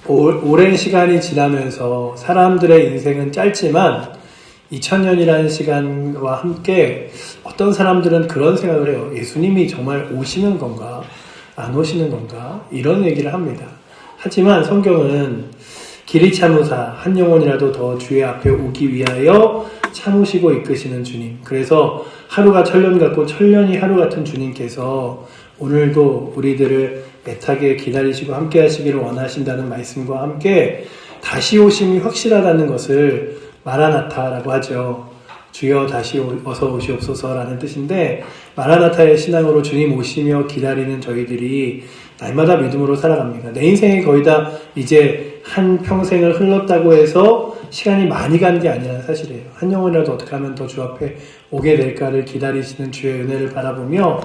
오랜 시간이 지나면서 사람들의 인생은 짧지만 2000년이라는 시간과 함께 어떤 사람들은 그런 생각을 해요. 예수님이 정말 오시는 건가? 안 오시는 건가? 이런 얘기를 합니다. 하지만 성경은 길이 참으사 한 영혼이라도 더 주의 앞에 오기 위하여 참으시고 이끄시는 주님. 그래서 하루가 천년 같고 천년이 하루 같은 주님께서 오늘도 우리들을 애타게 기다리시고 함께 하시기를 원하신다는 말씀과 함께 다시 오심이 확실하다는 것을 마라나타라고 하죠. 주여 다시 어서 오시옵소서라는 뜻인데, 마라나타의 신앙으로 주님 오시며 기다리는 저희들이 날마다 믿음으로 살아갑니다. 내 인생이 거의 다 이제 한 평생을 흘렀다고 해서 시간이 많이 간 게 아니라는 사실이에요. 한 영혼이라도 어떻게 하면 더 주 앞에 오게 될까를 기다리시는 주의 은혜를 바라보며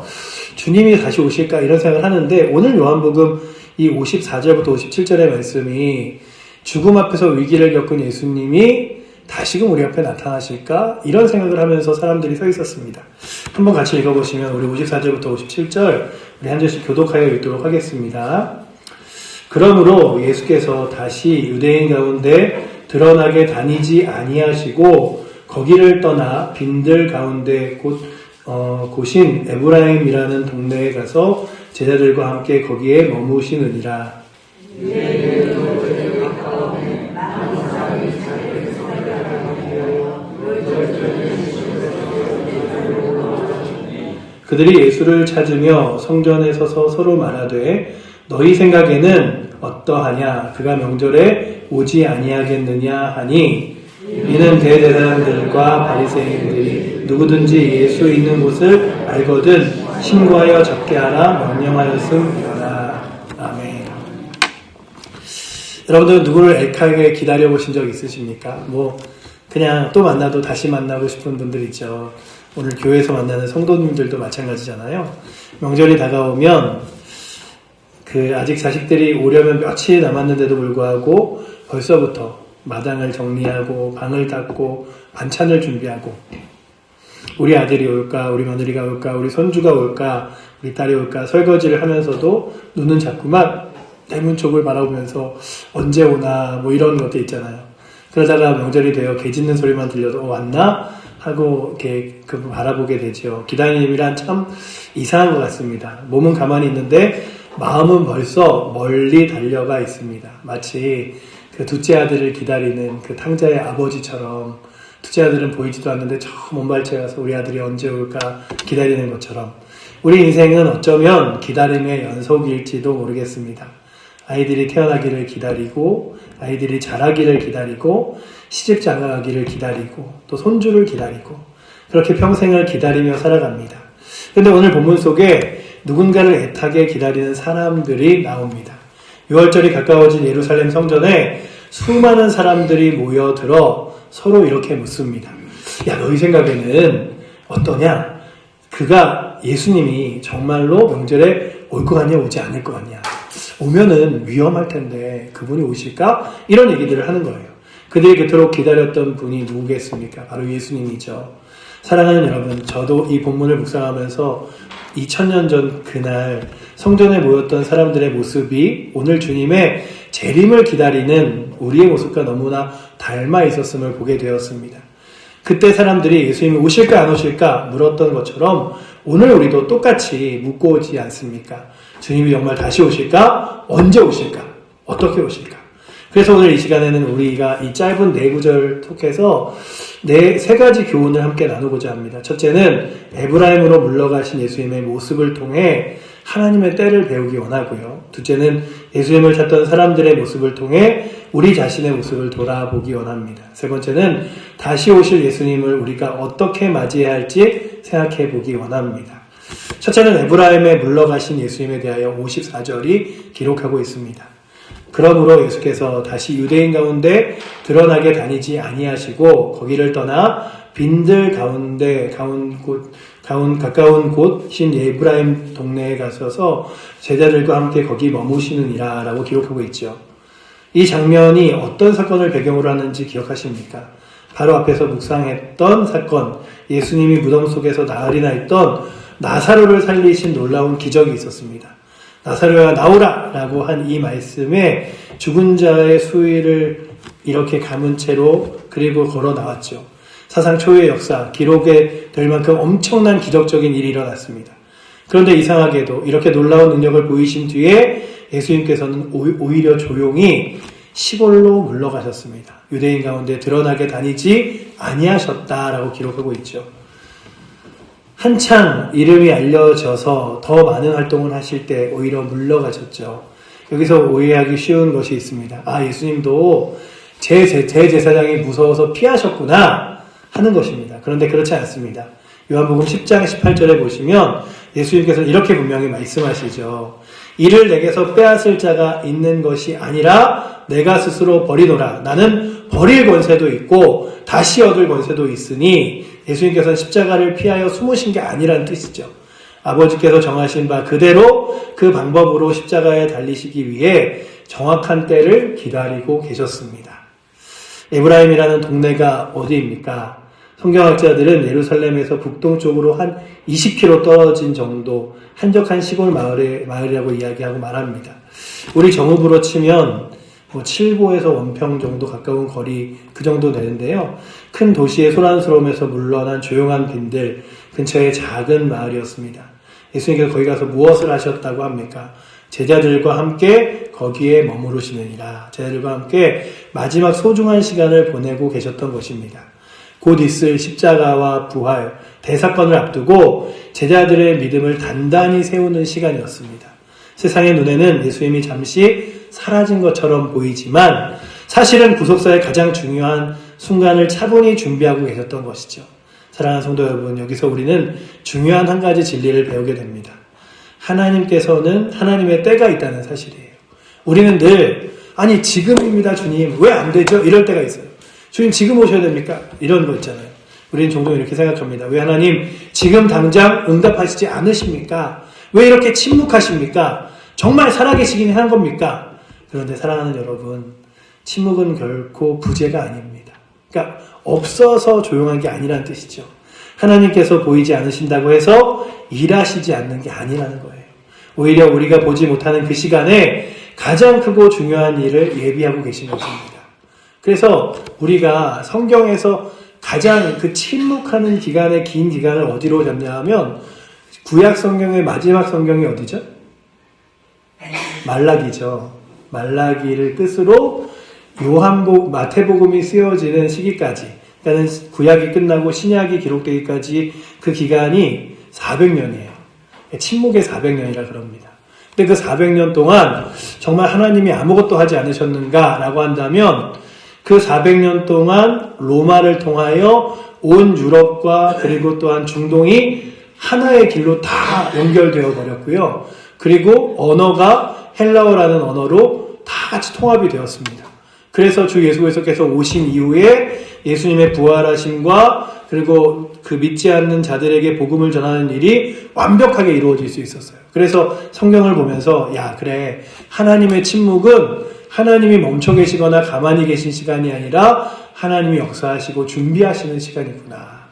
주님이 다시 오실까 이런 생각을 하는데, 오늘 요한복음 이 54절부터 57절의 말씀이 죽음 앞에서 위기를 겪은 예수님이 다시금 우리 앞에 나타나실까? 이런 생각을 하면서 사람들이 서 있었습니다. 한번 같이 읽어보시면 우리 54절부터 57절 우리 한 절씩 교독하여 읽도록 하겠습니다. 그러므로 예수께서 다시 유대인 가운데 드러나게 다니지 아니하시고 거기를 떠나 빈들 가운데 곳인 에브라임이라는 동네에 가서 제자들과 함께 거기에 머무시느니라. 그들이 예수를 찾으며 성전에 서서 서로 말하되 너희 생각에는 어떠하냐? 그가 명절에 오지 아니하겠느냐 하니, 이는 대제사장들과 바리새인들이 누구든지 예수 있는 곳을 알거든 신고하여 잡게 하라 명령하였음이라. 아멘. 여러분들 누구를 애타게 기다려보신 적 있으십니까? 그냥 또 만나도 다시 만나고 싶은 분들 있죠. 오늘 교회에서 만나는 성도님들도 마찬가지잖아요. 명절이 다가오면 아직 자식들이 오려면 며칠 남았는데도 불구하고 벌써부터 마당을 정리하고 방을 닦고 반찬을 준비하고, 우리 아들이 올까, 우리 며느리가 올까, 우리 손주가 올까, 우리 딸이 올까 설거지를 하면서도 눈은 자꾸만 대문 쪽을 바라보면서 언제 오나 이런 것도 있잖아요. 그러다가 명절이 되어 개 짖는 소리만 들려도 왔나? 하고 이렇게 바라보게 되죠. 기다림이란 참 이상한 것 같습니다. 몸은 가만히 있는데 마음은 벌써 멀리 달려가 있습니다. 마치 둘째 아들을 기다리는 탕자의 아버지처럼, 둘째 아들은 보이지도 않는데 저 먼 발치에 가서 우리 아들이 언제 올까 기다리는 것처럼 우리 인생은 어쩌면 기다림의 연속일지도 모르겠습니다. 아이들이 태어나기를 기다리고, 아이들이 자라기를 기다리고, 시집 장가가기를 기다리고, 또 손주를 기다리고, 그렇게 평생을 기다리며 살아갑니다. 그런데 오늘 본문 속에 누군가를 애타게 기다리는 사람들이 나옵니다. 6월절이 가까워진 예루살렘 성전에 수많은 사람들이 모여들어 서로 이렇게 묻습니다. 야, 너희 생각에는 어떠냐? 예수님이 정말로 명절에 올 것 같냐, 오지 않을 것 같냐? 오면은 위험할 텐데 그분이 오실까? 이런 얘기들을 하는 거예요. 그들이 그토록 기다렸던 분이 누구겠습니까? 바로 예수님이죠. 사랑하는 여러분, 저도 이 본문을 묵상하면서 2000년 전 그날 성전에 모였던 사람들의 모습이 오늘 주님의 재림을 기다리는 우리의 모습과 너무나 닮아 있었음을 보게 되었습니다. 그때 사람들이 예수님이 오실까 안 오실까 물었던 것처럼 오늘 우리도 똑같이 묻고 오지 않습니까? 주님이 정말 다시 오실까? 언제 오실까? 어떻게 오실까? 그래서 오늘 이 시간에는 우리가 이 짧은 4구절 톡에서 세 가지 교훈을 함께 나누고자 합니다. 첫째는 에브라임으로 물러가신 예수님의 모습을 통해 하나님의 때를 배우기 원하고요. 둘째는 예수님을 찾던 사람들의 모습을 통해 우리 자신의 모습을 돌아보기 원합니다. 세 번째는 다시 오실 예수님을 우리가 어떻게 맞이해야 할지 생각해 보기 원합니다. 첫째는 에브라임에 물러가신 예수님에 대하여 54절이 기록하고 있습니다. 그러므로 예수께서 다시 유대인 가운데 드러나게 다니지 아니하시고 거기를 떠나 빈들 가운데 가까운 곳인 에브라임 동네에 가셔서 제자들과 함께 거기 머무시느니라 라고 기록하고 있죠. 이 장면이 어떤 사건을 배경으로 하는지 기억하십니까? 바로 앞에서 묵상했던 사건, 예수님이 무덤 속에서 나흘이나 있던 나사로를 살리신 놀라운 기적이 있었습니다. 나사로야 나오라! 라고 한 이 말씀에 죽은 자의 수위를 이렇게 감은 채로 그리고 걸어 나왔죠. 사상 초유의 역사, 기록에 될 만큼 엄청난 기적적인 일이 일어났습니다. 그런데 이상하게도 이렇게 놀라운 능력을 보이신 뒤에 예수님께서는 오히려 조용히 시골로 물러가셨습니다. 유대인 가운데 드러나게 다니지 아니하셨다라고 기록하고 있죠. 한창 이름이 알려져서 더 많은 활동을 하실 때 오히려 물러가셨죠. 여기서 오해하기 쉬운 것이 있습니다. 아, 예수님도 제 제사장이 무서워서 피하셨구나 하는 것입니다. 그런데 그렇지 않습니다. 요한복음 10장 18절에 보시면 예수님께서 이렇게 분명히 말씀하시죠. 이를 내게서 빼앗을 자가 있는 것이 아니라 내가 스스로 버리노라. 나는 버릴 권세도 있고 다시 얻을 권세도 있으니 예수님께서는 십자가를 피하여 숨으신 게 아니라는 뜻이죠. 아버지께서 정하신 바 그대로 그 방법으로 십자가에 달리시기 위해 정확한 때를 기다리고 계셨습니다. 에브라임이라는 동네가 어디입니까? 성경학자들은 예루살렘에서 북동쪽으로 한 20km 떨어진 정도 한적한 시골 마을이라고 이야기하고 말합니다. 우리 정읍으로 치면 7보에서 원평 정도 가까운 거리 그 정도 되는데요. 큰 도시의 소란스러움에서 물러난 조용한 빈들 근처의 작은 마을이었습니다. 예수님께서 거기 가서 무엇을 하셨다고 합니까? 제자들과 함께 거기에 머무르시느니라. 제자들과 함께 마지막 소중한 시간을 보내고 계셨던 것입니다. 곧 있을 십자가와 부활, 대사건을 앞두고 제자들의 믿음을 단단히 세우는 시간이었습니다. 세상의 눈에는 예수님이 잠시 사라진 것처럼 보이지만 사실은 구속사의 가장 중요한 순간을 차분히 준비하고 계셨던 것이죠. 사랑하는 성도 여러분, 여기서 우리는 중요한 한 가지 진리를 배우게 됩니다. 하나님께서는 하나님의 때가 있다는 사실이에요. 우리는 늘 아니 지금입니다 주님, 왜 안 되죠? 이럴 때가 있어요. 주님 지금 오셔야 됩니까? 이런 거 있잖아요. 우리는 종종 이렇게 생각합니다. 왜 하나님 지금 당장 응답하시지 않으십니까? 왜 이렇게 침묵하십니까? 정말 살아계시긴 한 겁니까? 그런데 사랑하는 여러분, 침묵은 결코 부재가 아닙니다. 그러니까 없어서 조용한 게 아니라는 뜻이죠. 하나님께서 보이지 않으신다고 해서 일하시지 않는 게 아니라는 거예요. 오히려 우리가 보지 못하는 그 시간에 가장 크고 중요한 일을 예비하고 계신 것입니다. 그래서 우리가 성경에서 가장 그 침묵하는 기간의 긴 기간을 어디로 잡냐 하면 구약 성경의 마지막 성경이 어디죠? 말라기죠. 말라기를 끝으로 마태복음이 쓰여지는 시기까지, 그러니까 구약이 끝나고 신약이 기록되기까지 그 기간이 400년이에요. 침묵의 400년이라 그럽니다. 근데 그 400년 동안 정말 하나님이 아무것도 하지 않으셨는가라고 한다면 그 400년 동안 로마를 통하여 온 유럽과 그리고 또한 중동이 하나의 길로 다 연결되어 버렸고요. 그리고 언어가 헬라어라는 언어로 다 같이 통합이 되었습니다. 그래서 주 예수께서 오신 이후에 예수님의 부활하심과 그리고 그 믿지 않는 자들에게 복음을 전하는 일이 완벽하게 이루어질 수 있었어요. 그래서 성경을 보면서 야 그래, 하나님의 침묵은 하나님이 멈춰 계시거나 가만히 계신 시간이 아니라 하나님이 역사하시고 준비하시는 시간이구나.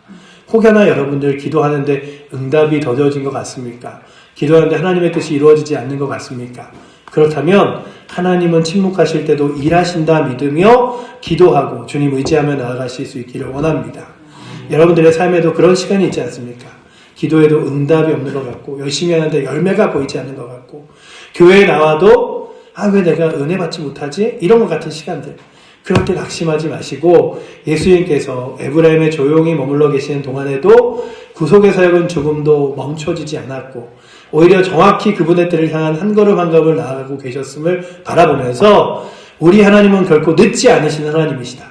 혹여나 여러분들 기도하는데 응답이 더뎌진 것 같습니까? 기도하는데 하나님의 뜻이 이루어지지 않는 것 같습니까? 그렇다면 하나님은 침묵하실 때도 일하신다 믿으며 기도하고 주님 의지하며 나아가실 수 있기를 원합니다. 여러분들의 삶에도 그런 시간이 있지 않습니까? 기도에도 응답이 없는 것 같고 열심히 하는데 열매가 보이지 않는 것 같고 교회에 나와도 왜 내가 은혜 받지 못하지? 이런 것 같은 시간들. 그럴 때 낙심하지 마시고 예수님께서 에브라임에 조용히 머물러 계시는 동안에도 구속의 사역은 조금도 멈춰지지 않았고 오히려 정확히 그분의 때를 향한 한 걸음 한 걸음을 나아가고 계셨음을 바라보면서 우리 하나님은 결코 늦지 않으시는 하나님이시다.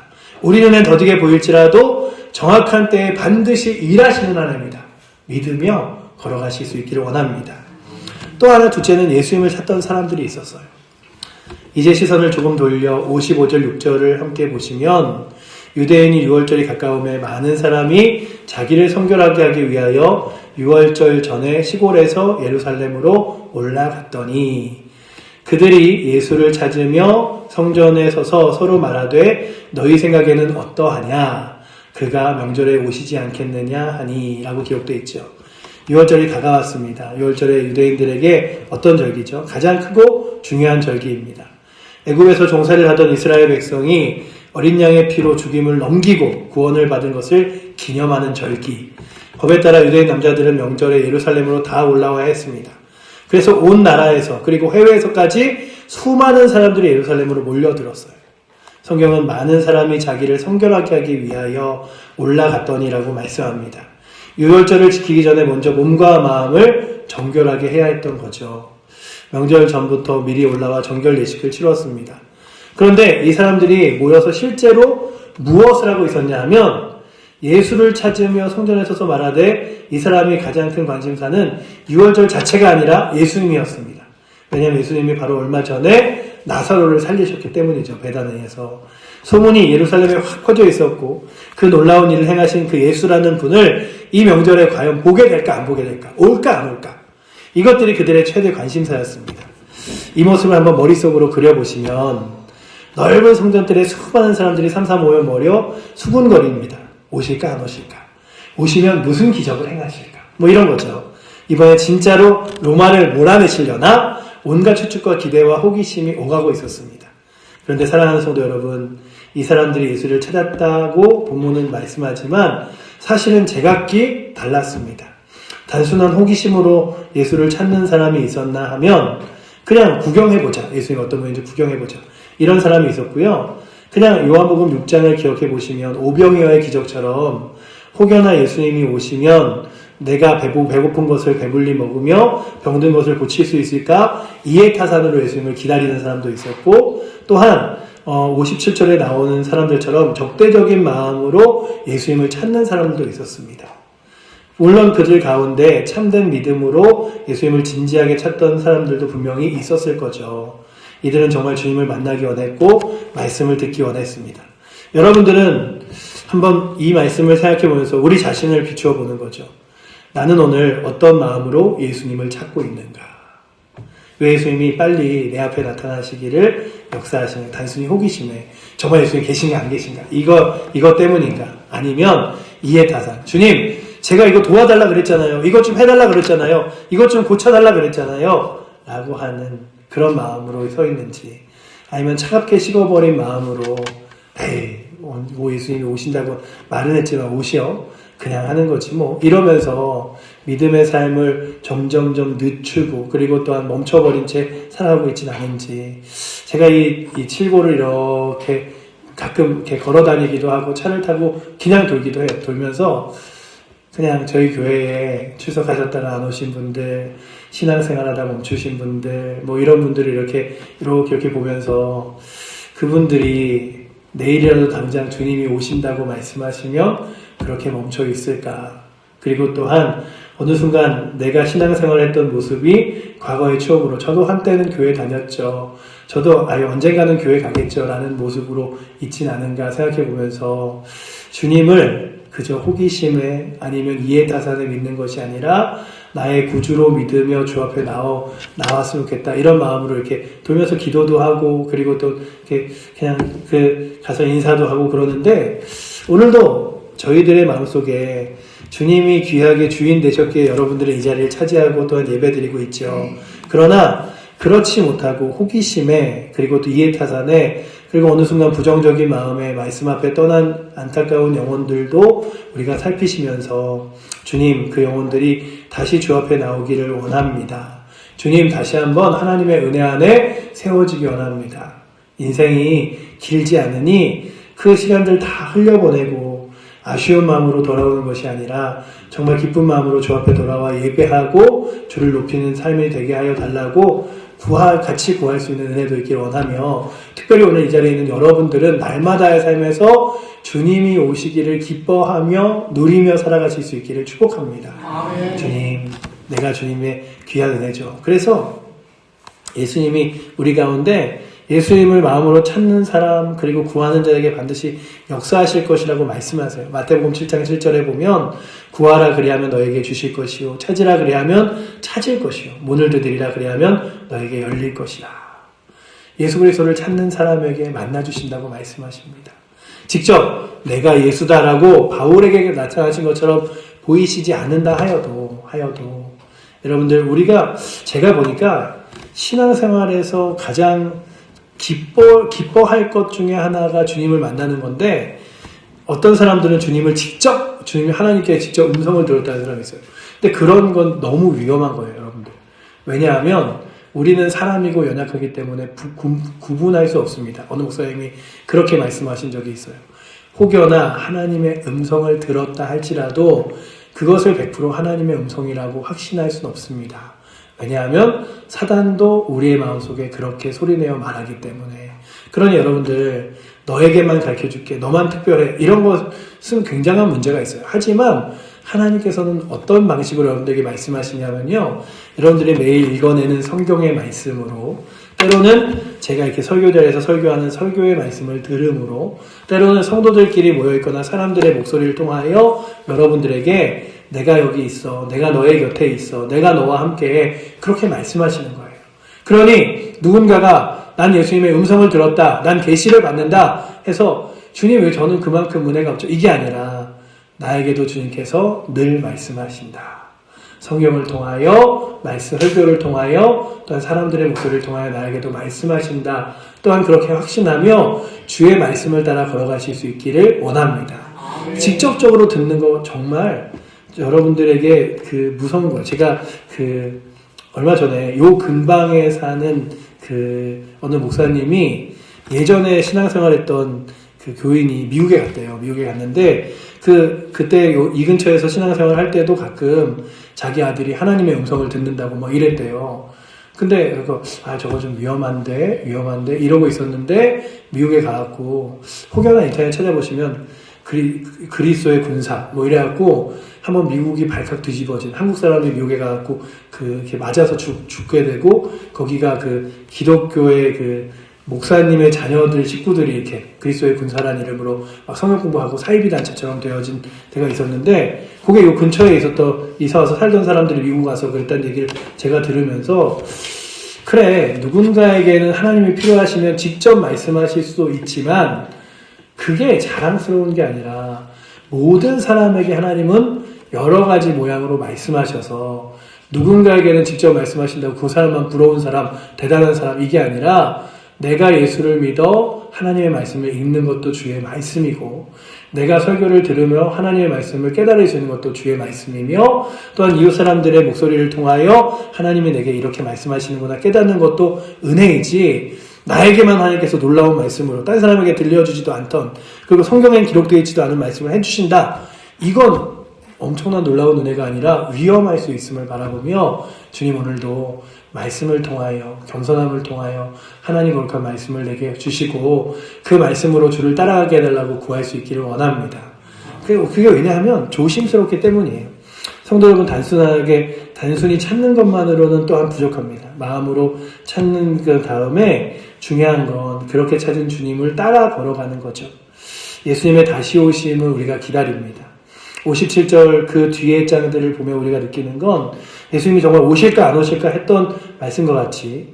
우리 눈엔 더디게 보일지라도 정확한 때에 반드시 일하시는 하나님이다. 믿으며 걸어가실 수 있기를 원합니다. 또 하나 둘째는 예수님을 찾던 사람들이 있었어요. 이제 시선을 조금 돌려 55절 6절을 함께 보시면 유대인이 6월절이 가까움에 많은 사람이 자기를 성결하게 하기 위하여 6월절 전에 시골에서 예루살렘으로 올라갔더니 그들이 예수를 찾으며 성전에 서서 서로 말하되 너희 생각에는 어떠하냐? 그가 명절에 오시지 않겠느냐 하니 라고 기록되어 있죠. 6월절이 다가왔습니다. 6월절에 유대인들에게 어떤 절기죠? 가장 크고 중요한 절기입니다. 애굽에서 종살이를 하던 이스라엘 백성이 어린 양의 피로 죽임을 넘기고 구원을 받은 것을 기념하는 절기. 법에 따라 유대인 남자들은 명절에 예루살렘으로 다 올라와야 했습니다. 그래서 온 나라에서 그리고 해외에서까지 수많은 사람들이 예루살렘으로 몰려들었어요. 성경은 많은 사람이 자기를 성결하게 하기 위하여 올라갔더니라고 말씀합니다. 유월절을 지키기 전에 먼저 몸과 마음을 정결하게 해야 했던 거죠. 명절 전부터 미리 올라와 정결 예식을 치렀습니다. 그런데 이 사람들이 모여서 실제로 무엇을 하고 있었냐 하면 예수를 찾으며 성전에 서서 말하되 이 사람이 가장 큰 관심사는 유월절 자체가 아니라 예수님이었습니다. 왜냐하면 예수님이 바로 얼마 전에 나사로를 살리셨기 때문이죠. 베다니에서. 소문이 예루살렘에 확 퍼져 있었고 그 놀라운 일을 행하신 그 예수라는 분을 이 명절에 과연 보게 될까 안 보게 될까, 올까 안 올까, 이것들이 그들의 최대 관심사였습니다. 이 모습을 한번 머릿속으로 그려보시면 넓은 성전들에 수많은 사람들이 삼삼오오 모여 수군거립니다. 오실까 안 오실까, 오시면 무슨 기적을 행하실까, 뭐 이런 거죠. 이번에 진짜로 로마를 몰아내시려나 온갖 추측과 기대와 호기심이 오가고 있었습니다. 그런데 사랑하는 성도 여러분, 이 사람들이 예수를 찾았다고 본문은 말씀하지만 사실은 제각기 달랐습니다. 단순한 호기심으로 예수를 찾는 사람이 있었나 하면 그냥 구경해보자, 예수님 어떤 분인지 구경해보자, 이런 사람이 있었고요. 그냥 요한복음 6장을 기억해 보시면 오병이어의 기적처럼 혹여나 예수님이 오시면 내가 배고픈 것을 배불리 먹으며 병든 것을 고칠 수 있을까, 이해타산으로 예수님을 기다리는 사람도 있었고, 또한 57절에 나오는 사람들처럼 적대적인 마음으로 예수님을 찾는 사람들도 있었습니다. 물론 그들 가운데 참된 믿음으로 예수님을 진지하게 찾던 사람들도 분명히 있었을 거죠. 이들은 정말 주님을 만나기 원했고 말씀을 듣기 원했습니다. 여러분들은 한번 이 말씀을 생각해 보면서 우리 자신을 비추어 보는 거죠. 나는 오늘 어떤 마음으로 예수님을 찾고 있는가? 왜 예수님이 빨리 내 앞에 나타나시기를 역사하시는, 단순히 호기심에 정말 예수님 계신가 안 계신가, 이거 때문인가? 아니면 이해타산, 주님 제가 이거 도와달라 그랬잖아요, 이것 좀 해달라 그랬잖아요, 이것 좀 고쳐달라 그랬잖아요 라고 하는 그런 마음으로 서 있는지, 아니면 차갑게 식어버린 마음으로 뭐 예수님이 오신다고 말은 했지만 오시오 그냥 하는 거지 뭐, 이러면서 믿음의 삶을 점점점 늦추고 그리고 또한 멈춰버린 채 살아가고 있진 않은지. 제가 이 칠고를 이렇게 가끔 이렇게 걸어 다니기도 하고 차를 타고 그냥 돌기도 해요. 돌면서 그냥 저희 교회에 출석하셨다가 안 오신 분들, 신앙생활하다 멈추신 분들, 뭐 이런 분들을 이렇게 보면서 그분들이 내일이라도 당장 주님이 오신다고 말씀하시면 그렇게 멈춰 있을까? 그리고 또한 어느 순간 내가 신앙생활을 했던 모습이 과거의 추억으로, 저도 한때는 교회 다녔죠, 저도 언젠가는 교회 가겠죠 라는 모습으로 있진 않은가 생각해 보면서 주님을 그저 호기심에 아니면 이해타산에 믿는 것이 아니라 나의 구주로 믿으며 주 앞에 나왔으면 좋겠다, 이런 마음으로 이렇게 돌면서 기도도 하고 그리고 또 이렇게 그냥 가서 인사도 하고 그러는데, 오늘도 저희들의 마음속에 주님이 귀하게 주인 되셨기에 여러분들의 이 자리를 차지하고 또한 예배드리고 있죠. 그러나 그렇지 못하고 호기심에 그리고 또 이해타산에 그리고 어느 순간 부정적인 마음에 말씀 앞에 떠난 안타까운 영혼들도 우리가 살피시면서 주님, 그 영혼들이 다시 주 앞에 나오기를 원합니다. 주님, 다시 한번 하나님의 은혜 안에 세워지기 원합니다. 인생이 길지 않으니 그 시간들 다 흘려보내고 아쉬운 마음으로 돌아오는 것이 아니라 정말 기쁜 마음으로 주 앞에 돌아와 예배하고 주를 높이는 삶이 되게 하여 달라고 같이 구할 수 있는 은혜도 있기를 원하며, 특별히 오늘 이 자리에 있는 여러분들은 날마다의 삶에서 주님이 오시기를 기뻐하며 누리며 살아가실 수 있기를 축복합니다. 아멘. 주님, 내가 주님의 귀한 은혜죠. 그래서 예수님이 우리 가운데 예수님을 마음으로 찾는 사람 그리고 구하는 자에게 반드시 역사하실 것이라고 말씀하세요. 마태복음 7장 7절에 보면 구하라 그리하면 너에게 주실 것이요, 찾으라 그리하면 찾을 것이요, 문을 두드리라 그리하면 너에게 열릴 것이라. 예수 그리스도를 찾는 사람에게 만나주신다고 말씀하십니다. 직접 내가 예수다라고 바울에게 나타나신 것처럼 보이시지 않는다 하여도 여러분들, 제가 보니까 신앙생활에서 가장 기뻐할 것 중에 하나가 주님을 만나는 건데, 어떤 사람들은 주님이 하나님께 직접 음성을 들었다는 사람이 있어요. 근데 그런 건 너무 위험한 거예요, 여러분들. 왜냐하면 우리는 사람이고 연약하기 때문에 구분할 수 없습니다. 어느 목사님이 그렇게 말씀하신 적이 있어요. 혹여나 하나님의 음성을 들었다 할지라도 그것을 100% 하나님의 음성이라고 확신할 수는 없습니다. 왜냐하면 사단도 우리의 마음속에 그렇게 소리내어 말하기 때문에. 그러니 여러분들, 너에게만 가르쳐줄게, 너만 특별해, 이런 것은 굉장한 문제가 있어요. 하지만 하나님께서는 어떤 방식으로 여러분들에게 말씀하시냐면요, 여러분들이 매일 읽어내는 성경의 말씀으로, 때로는 제가 이렇게 설교자리에서 설교하는 설교의 말씀을 들음으로, 때로는 성도들끼리 모여있거나 사람들의 목소리를 통하여 여러분들에게 내가 여기 있어, 내가 너의 곁에 있어, 내가 너와 함께해, 그렇게 말씀하시는 거예요. 그러니 누군가가 난 예수님의 음성을 들었다, 난 계시를 받는다 해서 주님 왜 저는 그만큼 은혜가 없죠? 이게 아니라 나에게도 주님께서 늘 말씀하신다. 성경을 통하여, 설교를 통하여, 또한 사람들의 목소리를 통하여 나에게도 말씀하신다. 또한 그렇게 확신하며 주의 말씀을 따라 걸어가실 수 있기를 원합니다. 직접적으로 듣는 거 정말 여러분들에게 무서운 거예요. 제가 얼마 전에 요 근방에 사는 어느 목사님이 예전에 신앙생활 했던 교인이 미국에 갔대요. 미국에 갔는데, 그때 이 근처에서 신앙생활 할 때도 가끔 자기 아들이 하나님의 음성을 듣는다고 이랬대요. 근데, 저거 좀 위험한데, 이러고 있었는데, 미국에 가갖고, 혹여나 인터넷 찾아보시면, 그리스도의 군사, 이래갖고, 한번 미국이 발칵 뒤집어진, 한국 사람이 미국에 가갖고, 이렇게 맞아서 죽게 되고, 거기가 기독교의 목사님의 자녀들, 식구들이 이렇게 그리스도의 군사라는 이름으로 막 성경 공부하고 사이비 단체처럼 되어진 데가 있었는데, 그게 요 근처에 이사 와서 살던 사람들이 미국 가서 그랬다는 얘기를 제가 들으면서, 그래, 누군가에게는 하나님이 필요하시면 직접 말씀하실 수도 있지만, 그게 자랑스러운 게 아니라, 모든 사람에게 하나님은 여러 가지 모양으로 말씀하셔서, 누군가에게는 직접 말씀하신다고 그 사람만 부러운 사람, 대단한 사람, 이게 아니라, 내가 예수를 믿어 하나님의 말씀을 읽는 것도 주의 말씀이고, 내가 설교를 들으며 하나님의 말씀을 깨달을 수 있는 것도 주의 말씀이며, 또한 이웃 사람들의 목소리를 통하여 하나님이 내게 이렇게 말씀하시는구나 깨닫는 것도 은혜이지, 나에게만 하나님께서 놀라운 말씀으로 다른 사람에게 들려주지도 않던, 그리고 성경엔 기록되어 있지도 않은 말씀을 해주신다, 이건 엄청난 놀라운 은혜가 아니라 위험할 수 있음을 바라보며, 주님 오늘도 말씀을 통하여, 겸손함을 통하여 하나님 거룩한 말씀을 내게 주시고 그 말씀으로 주를 따라가게 해달라고 구할 수 있기를 원합니다. 그게 왜냐하면 조심스럽기 때문이에요. 성도 여러분, 단순히 찾는 것만으로는 또한 부족합니다. 마음으로 찾는 그 다음에 중요한 건 그렇게 찾은 주님을 따라 걸어가는 거죠. 예수님의 다시 오심을 우리가 기다립니다. 57절 그 뒤에 장들을 보며 우리가 느끼는 건 예수님이 정말 오실까 안 오실까 했던 말씀과 같이,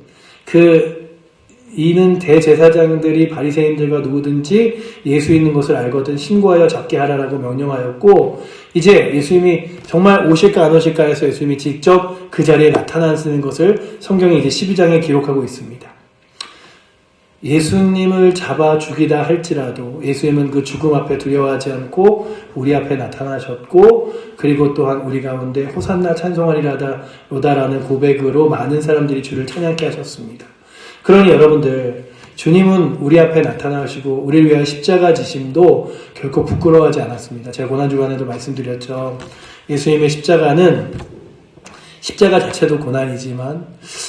이는 대제사장들이 바리새인들과 누구든지 예수 있는 것을 알거든 신고하여 잡게 하라라고 명령하였고, 이제 예수님이 정말 오실까 안 오실까 해서 예수님이 직접 그 자리에 나타나시는 것을 성경이 이제 12장에 기록하고 있습니다. 예수님을 잡아 죽이다 할지라도 예수님은 그 죽음 앞에 두려워하지 않고 우리 앞에 나타나셨고, 그리고 또한 우리 가운데 호산나 찬송하리로다라는 고백으로 많은 사람들이 주를 찬양케 하셨습니다. 그러니 여러분들, 주님은 우리 앞에 나타나시고 우리를 위한 십자가 지심도 결코 부끄러워하지 않았습니다. 제가 고난주간에도 말씀드렸죠. 예수님의 십자가 자체도 고난이지만,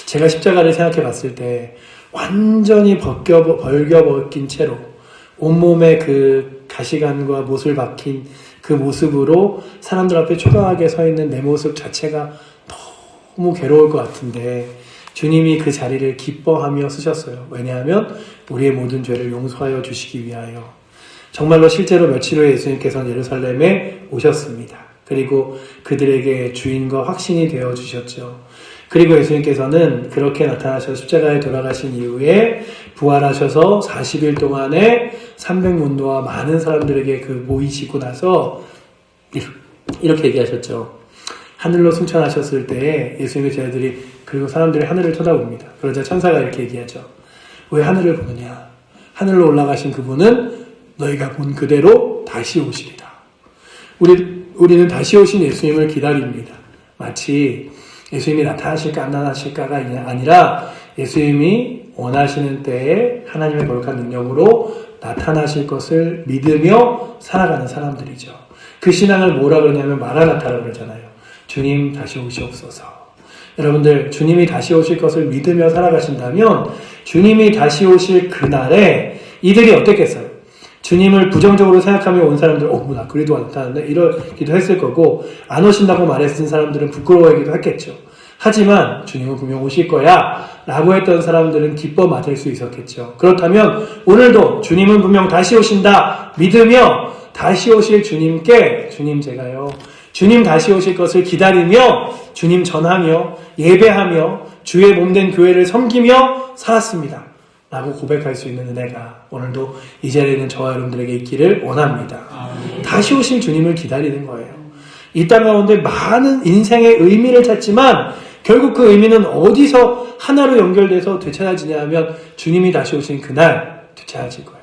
제가 십자가를 생각해 봤을 때 완전히 벌겨벗긴 채로 온몸에 그 가시관과 못을 박힌 그 모습으로 사람들 앞에 초라하게 서 있는 내 모습 자체가 너무 괴로울 것 같은데, 주님이 그 자리를 기뻐하며 쓰셨어요. 왜냐하면 우리의 모든 죄를 용서하여 주시기 위하여. 정말로 실제로 며칠 후에 예수님께서는 예루살렘에 오셨습니다. 그리고 그들에게 주인과 확신이 되어 주셨죠. 그리고 예수님께서는 그렇게 나타나셔서 십자가에 돌아가신 이후에 부활하셔서 40일 동안에 300문도와 많은 사람들에게 모이시고 나서 이렇게 얘기하셨죠. 하늘로 승천하셨을 때 예수님의 제자들이, 그리고 사람들이 하늘을 쳐다봅니다. 그러자 천사가 이렇게 얘기하죠. 왜 하늘을 보느냐? 하늘로 올라가신 그분은 너희가 본 그대로 다시 오시리라. 우리는 다시 오신 예수님을 기다립니다. 마치 예수님이 나타나실까 안 나타나실까가 아니라 예수님이 원하시는 때에 하나님의 거룩한 능력으로 나타나실 것을 믿으며 살아가는 사람들이죠. 그 신앙을 뭐라 그러냐면 마라나타라고 그러잖아요. 주님 다시 오시옵소서. 여러분들 주님이 다시 오실 것을 믿으며 살아가신다면 주님이 다시 오실 그날에 이들이 어땠겠어요? 주님을 부정적으로 생각하며 온 사람들, 나 그래도 나타났네 이러기도 했을 거고, 안 오신다고 말했던 사람들은 부끄러워하기도 했겠죠. 하지만 주님은 분명 오실 거야 라고 했던 사람들은 기뻐 맞을 수 있었겠죠. 그렇다면 오늘도 주님은 분명 다시 오신다 믿으며 다시 오실 주님께 주님 제가요 주님 다시 오실 것을 기다리며 주님 전하며 예배하며 주의 몸된 교회를 섬기며 살았습니다 라고 고백할 수 있는 은혜가 오늘도 이 자리에 있는 저와 여러분들에게 있기를 원합니다. 다시 오실 주님을 기다리는 거예요. 이 땅 가운데 많은 인생의 의미를 찾지만 결국 그 의미는 어디서 하나로 연결돼서 되찾아지냐 하면 주님이 다시 오신 그날 되찾아질 거예요.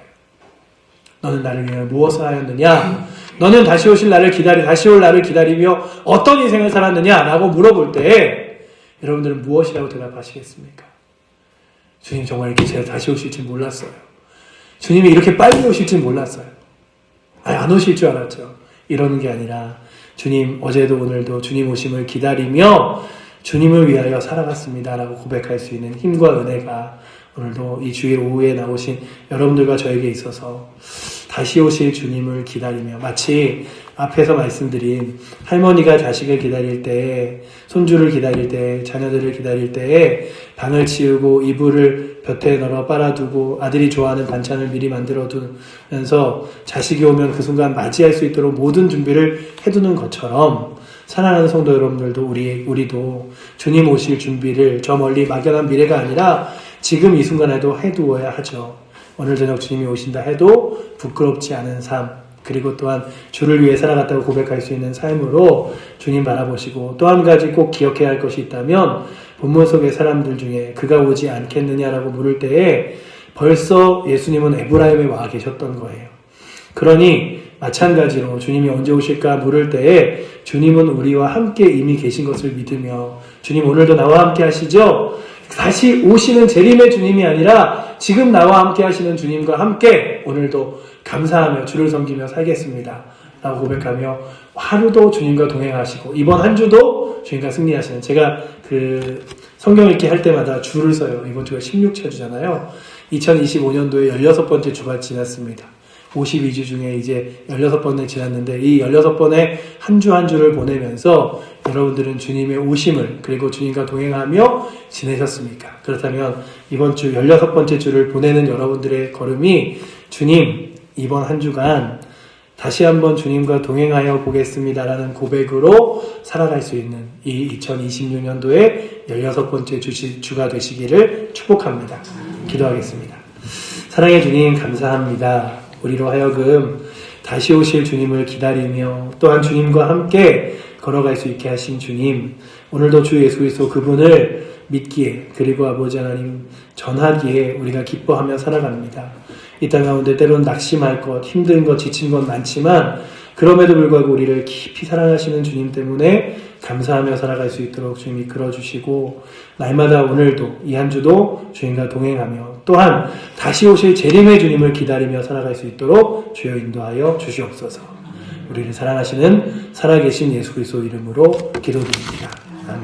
너는 나를 위해 무엇을 하였느냐? 너는 다시 오실 날을 다시 올 날을 기다리며 어떤 인생을 살았느냐? 라고 물어볼 때 여러분들은 무엇이라고 대답하시겠습니까? 주님 정말 이렇게 제가 다시 오실 줄 몰랐어요. 주님이 이렇게 빨리 오실 줄 몰랐어요. 안 오실 줄 알았죠. 이러는 게 아니라 주님 어제도 오늘도 주님 오심을 기다리며 주님을 위하여 살아갔습니다 라고 고백할 수 있는 힘과 은혜가 오늘도 이 주일 오후에 나오신 여러분들과 저에게 있어서 다시 오실 주님을 기다리며, 마치 앞에서 말씀드린 할머니가 자식을 기다릴 때, 손주를 기다릴 때, 자녀들을 기다릴 때에 방을 치우고 이불을 볕에 널어 빨아두고 아들이 좋아하는 반찬을 미리 만들어 두면서 자식이 오면 그 순간 맞이할 수 있도록 모든 준비를 해두는 것처럼, 사랑하는 성도 여러분들도 우리도 주님 오실 준비를 저 멀리 막연한 미래가 아니라 지금 이 순간에도 해두어야 하죠. 오늘 저녁 주님이 오신다 해도 부끄럽지 않은 삶, 그리고 또한 주를 위해 살아갔다고 고백할 수 있는 삶으로 주님 바라보시고, 또 한 가지 꼭 기억해야 할 것이 있다면 본문 속의 사람들 중에 그가 오지 않겠느냐라고 물을 때에 벌써 예수님은 에브라임에 와 계셨던 거예요. 그러니 마찬가지로 주님이 언제 오실까 물을 때에 주님은 우리와 함께 이미 계신 것을 믿으며, 주님 오늘도 나와 함께 하시죠? 다시 오시는 재림의 주님이 아니라 지금 나와 함께 하시는 주님과 함께 오늘도 감사하며 주를 섬기며 살겠습니다 라고 고백하며 하루도 주님과 동행하시고 이번 한 주도 주님과 승리하시는, 제가 그 성경 읽기 할 때마다 주를 써요. 이번 주가 16차 주잖아요. 2025년도에 16번째 주가 지났습니다. 52주 중에 이제 16번에 지났는데, 이 16번의 한 주 한 주를 보내면서 여러분들은 주님의 오심을, 그리고 주님과 동행하며 지내셨습니까? 그렇다면 이번 주 16번째 주를 보내는 여러분들의 걸음이 주님 이번 한 주간 다시 한번 주님과 동행하여 보겠습니다라는 고백으로 살아갈 수 있는 이 2026년도의 16번째 주가 되시기를 축복합니다. 기도하겠습니다. 사랑의 주님 감사합니다. 우리로 하여금 다시 오실 주님을 기다리며 또한 주님과 함께 걸어갈 수 있게 하신 주님, 오늘도 주 예수 그리스도 그분을 믿기에, 그리고 아버지 하나님 전하기에 우리가 기뻐하며 살아갑니다. 이 땅 가운데 때로는 낙심할 것, 힘든 것, 지친 것 많지만 그럼에도 불구하고 우리를 깊이 사랑하시는 주님 때문에 감사하며 살아갈 수 있도록 주님이 이끌어주시고, 날마다 오늘도 이 한 주도 주님과 동행하며 또한 다시 오실 재림의 주님을 기다리며 살아갈 수 있도록 주여 인도하여 주시옵소서. 우리를 사랑하시는 살아계신 예수 그리스도 이름으로 기도드립니다. 아멘.